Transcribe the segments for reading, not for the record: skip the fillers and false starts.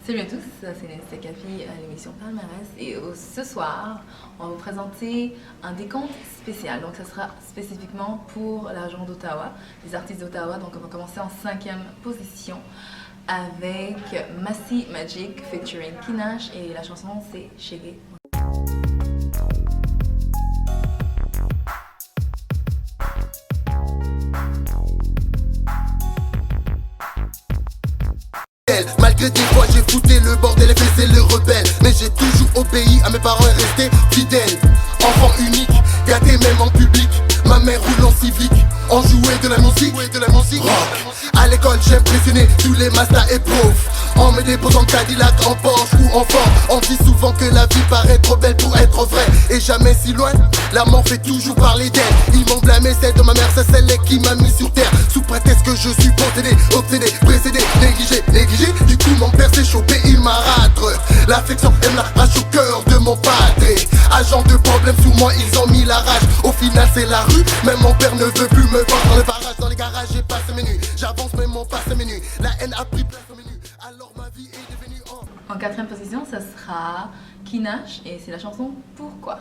Salut à tous, c'est Cathy à l'émission Palmarès et ce soir, on va vous présenter un décompte spécial. Donc, ça sera spécifiquement pour la région d'Ottawa, les artistes d'Ottawa. Donc, on va commencer en 5e position avec Massy Magic featuring Kinash et la chanson c'est Chérie. Malgré des fois j'ai fouté le bordel et baisé le rebelle, mais j'ai toujours obéi à mes parents et resté fidèle. Enfant unique, gâté même en public. Ma mère roule en civique, on jouait de la musique rock. À l'école j'ai impressionné tous les masters et profs. On me dépose en Cadillac, en Porsche ou en Ford. On dit souvent que la vie paraît trop belle pour être vraie et jamais si loin. La mort fait toujours parler d'elle. Ils m'ont blâmé, celle de ma mère, c'est celle qui m'a mis sur terre. Sous prétexte que je suis possédé, obsédé, précédé, négligé. Du coup mon père s'est chopé, il m'a ratre. L'affection elle me l'arrache au cœur de mon padre. Agent de problème sur moi, ils ont mis la rage. Au final c'est la rue, même mon père ne veut plus me voir dans le barrage. Dans les garages j'ai passé mes nuits, j'avance mais mon passé mes nuits. La haine a pris place au menu. Alors ma vie est devenue En 4e position, ça sera Kinash et c'est la chanson Pourquoi.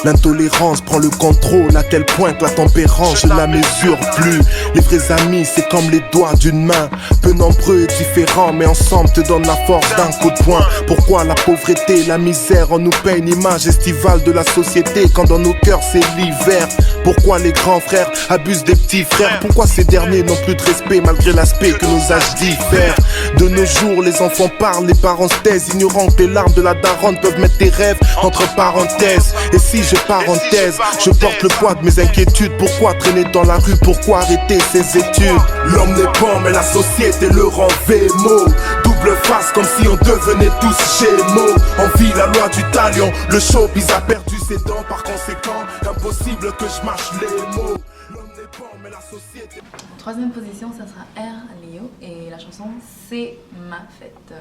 L'intolérance prend le contrôle, à tel point que la tempérance je la mesure plus. Les vrais amis c'est comme les doigts d'une main, peu nombreux, différents, mais ensemble te donnent la force d'un coup de poing. Pourquoi la pauvreté, la misère, on nous paie une image estivale de la société quand dans nos cœurs c'est l'hiver. Pourquoi les grands frères abusent des petits frères? Pourquoi ces derniers n'ont plus de respect malgré l'aspect que nos âges diffèrent? De nos jours les enfants parlent, les parents se taisent, ignorant que les larmes de la daronne peuvent mettre tes rêves entre parenthèses. Et si je parenthèse, je porte le poids de mes inquiétudes. Pourquoi traîner dans la rue, pourquoi arrêter ses études? L'homme n'est pas mais la société le rend vémo. Double face comme si on devenait tous gémeaux. On vit la loi du talion, le showbiz a perdu ses dents. Par conséquent, impossible que je mâche les mots. L'homme n'est pas mais la société. 3e position, ça sera R. Leo et la chanson c'est Ma Fête.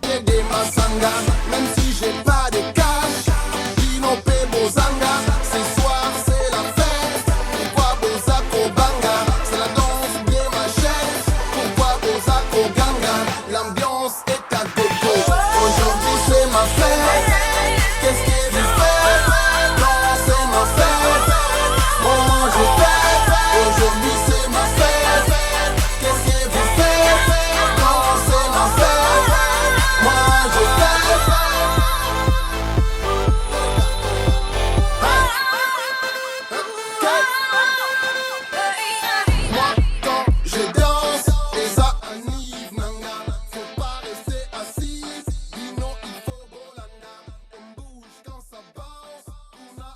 j'ai des masanga, même si j'ai pas de cash. Inopé Bozanga, ce soir c'est la fête. Pourquoi Bozako Banga? C'est la danse bien ma chaise. Pourquoi Bozako Ganga? L'ambiance est à gogo. Aujourd'hui c'est ma fête. Qu'est-ce que vous faites? Non c'est ma fête. Moi je fête. Aujourd'hui c'est ma fête. Qu'est-ce que vous faites? Non c'est ma fête. Moi je fête. Moi quand je danse, les annives nanga, faut pas rester assis. Dis non, il faut bolanda. On bouge quand ça bounce.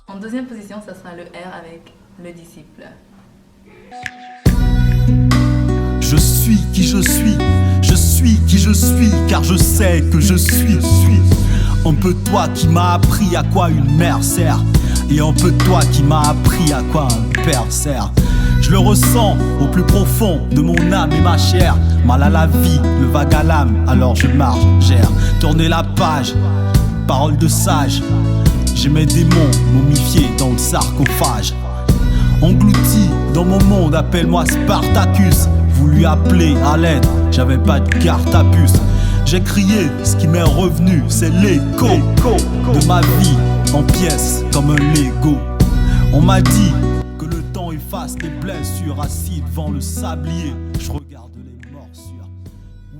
En 2e position, ça sera le R avec Le Disciple. Je suis qui je suis, je suis qui je suis, car je sais que je suis. Un peu toi qui m'a appris à quoi une mère sert, et un peu toi qui m'a appris à quoi un père sert. Je le ressens au plus profond de mon âme et ma chair. Mal à la vie, le vague à l'âme, alors je marche, gère. Tourner la page, parole de sage. J'ai mes démons momifiés dans le sarcophage. Englouti dans mon monde, appelle-moi Spartacus. Voulu appeler à l'aide, j'avais pas de carte à puce. J'ai crié, ce qui m'est revenu, c'est l'écho de ma vie en pièces comme un Lego. On m'a dit que le temps efface tes blessures. Assis devant le sablier, je regarde les morsures.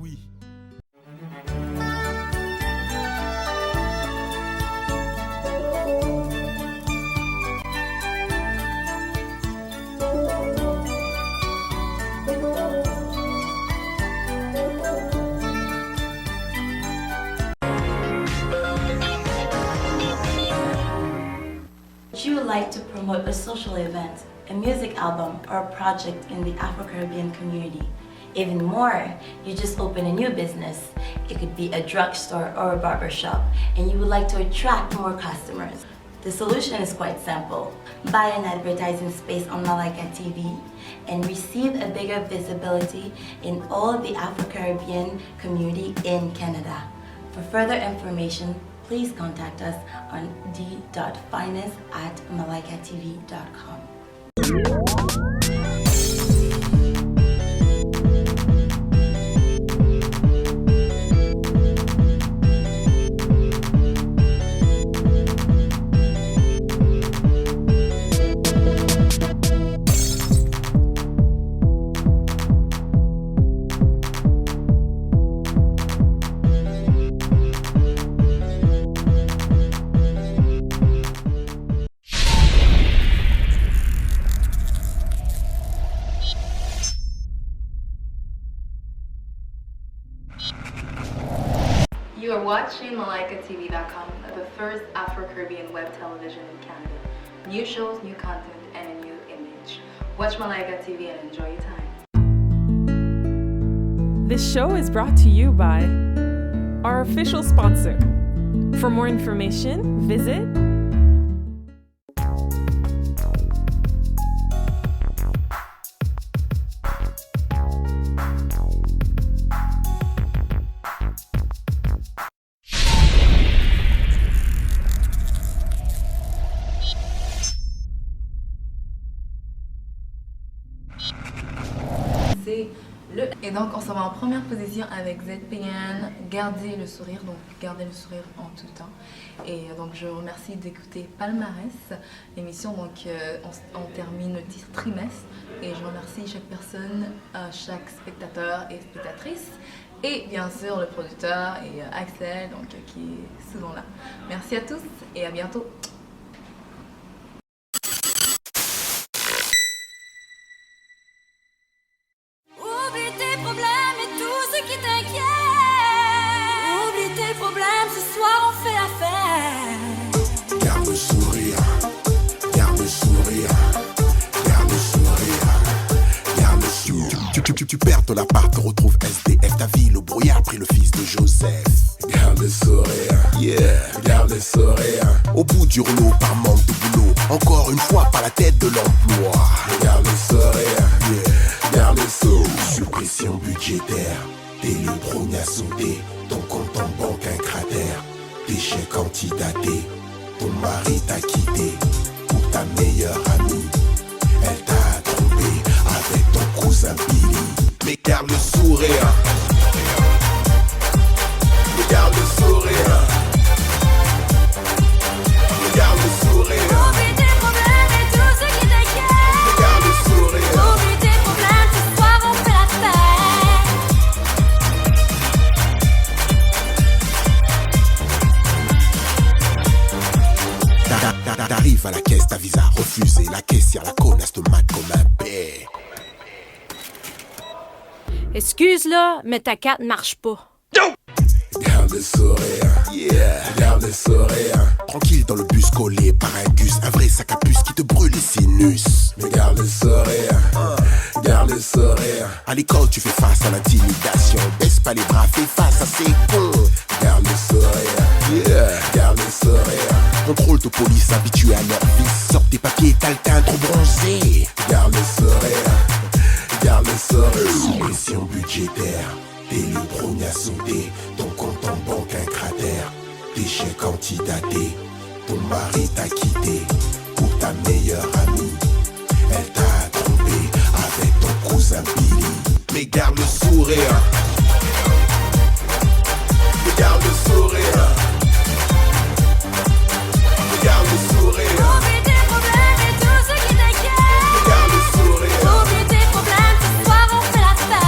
Oui. Would you like to promote a social event, a music album, or a project in the Afro-Caribbean community? Even more, you just open a new business. It could be a drugstore or a barbershop, and you would like to attract more customers. The solution is quite simple. Buy an advertising space on Malaika TV and receive a bigger visibility in all the Afro-Caribbean community in Canada. For further information, please contact us on d.finance@malaikatv.com. You are watching MalaikaTV.com, the first Afro-Caribbean web television in Canada. New shows, new content, and a new image. Watch Malaika TV and enjoy your time. This show is brought to you by our official sponsor. For more information, visit Et donc on s'en va en première position avec ZPN, Gardez le sourire, donc gardez le sourire en tout temps. Et donc je vous remercie d'écouter Palmarès, l'émission, donc on termine le trimestre et je remercie chaque personne, chaque spectateur et spectatrice et bien sûr le producteur et Axel donc, qui est souvent là. Merci à tous et à bientôt. Garde le sourire, garde le sourire, garde le sourire, garde le sourire. Tu perds ton appart, te retrouves SDF, ta vie, le brouillard pris le fils de Joseph. Garde le sourire, yeah, garde le sourire. Au bout du rouleau, par manque de boulot, encore une fois par la tête de l'emploi. Garde le sourire, yeah, garde le sourire. Suppression budgétaire, tes le a sauté, ton compte en banque un cratère. Tes chèques antidatés, ton mari t'a quitté pour ta meilleure amie. Elle t'a trompé avec ton cousin Billy. Mais garde le sourire, mais garde le sourire, mais garde le sourire. Oublie tes problèmes et tout ce qui t'inquiète. Mais garde le sourire. Oublie tes problèmes, ce soir on fait la fête. T'arrives à la caisse, ta visa refusée. La caissière, la connasse te mate comme un bé. Excuse là, mais ta carte marche pas. Garde le sourire, yeah, garde le sourire. Tranquille dans le bus collé par un gus, un vrai sac à puce qui te brûle les sinus. Mais garde le sourire, garde le sourire. À l'école tu fais face à l'intimidation, baisse pas les bras, fais face à ces cons. Garde le sourire, yeah, garde le sourire. Contrôle de police habitué à leur vie, sors tes papiers, t'as le teint trop bronzé. Garde le sourire, garde le sourire. Suppression budgétaire, tes le a sauté, ton compte en banque un cratère. Tes chèques antidatés, ton mari t'a quitté pour ta meilleure amie. Elle t'a trompé avec ton cousin Billy. Mais garde le sourire, mais garde le sourire, mais garde le sourire. Oublie tes problèmes et tout ce qui t'inquiète. Mais garde le sourire. Oublie tes problèmes, ce soir on fait la fête.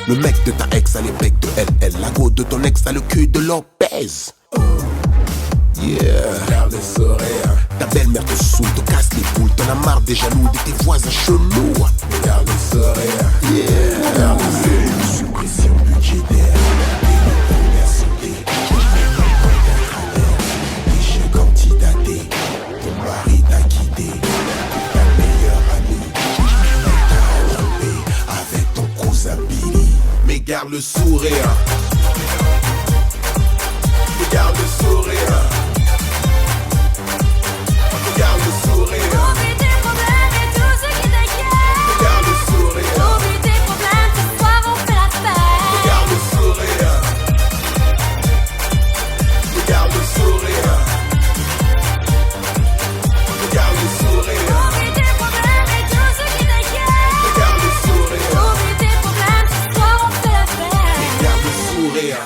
Le mec de ta ex a les becs de LL. La go de ton ex a le cul de Lopez. Yeah, garde le sourire. Ta belle-mère te saoule, te casse les boules. T'en as marre des jaloux, de tes voisins chelous. Garde le sourire. Yeah, garde le sourire. Suppression budgétaire. Tes sauté. Tes chèques antidatés. Ton mari t'a quitté. Ta meilleure amie. Elle t'a trompé avec ton cousin Billy. Mais garde le sourire. Mais garde le sourire. Mais garde le sourire. Oublie tes problèmes et tout ce qui t'inquiète. Mais garde le sourire. Oublie tes problèmes, ce soir on fait la fête. Mais garde le sourire. Mais garde le sourire. Mais garde le sourire. Oublie tes problèmes et tout ce qui t'inquiète. Mais garde le sourire. Oublie tes problèmes, ce soir on fait la fête. Mais garde le sourire.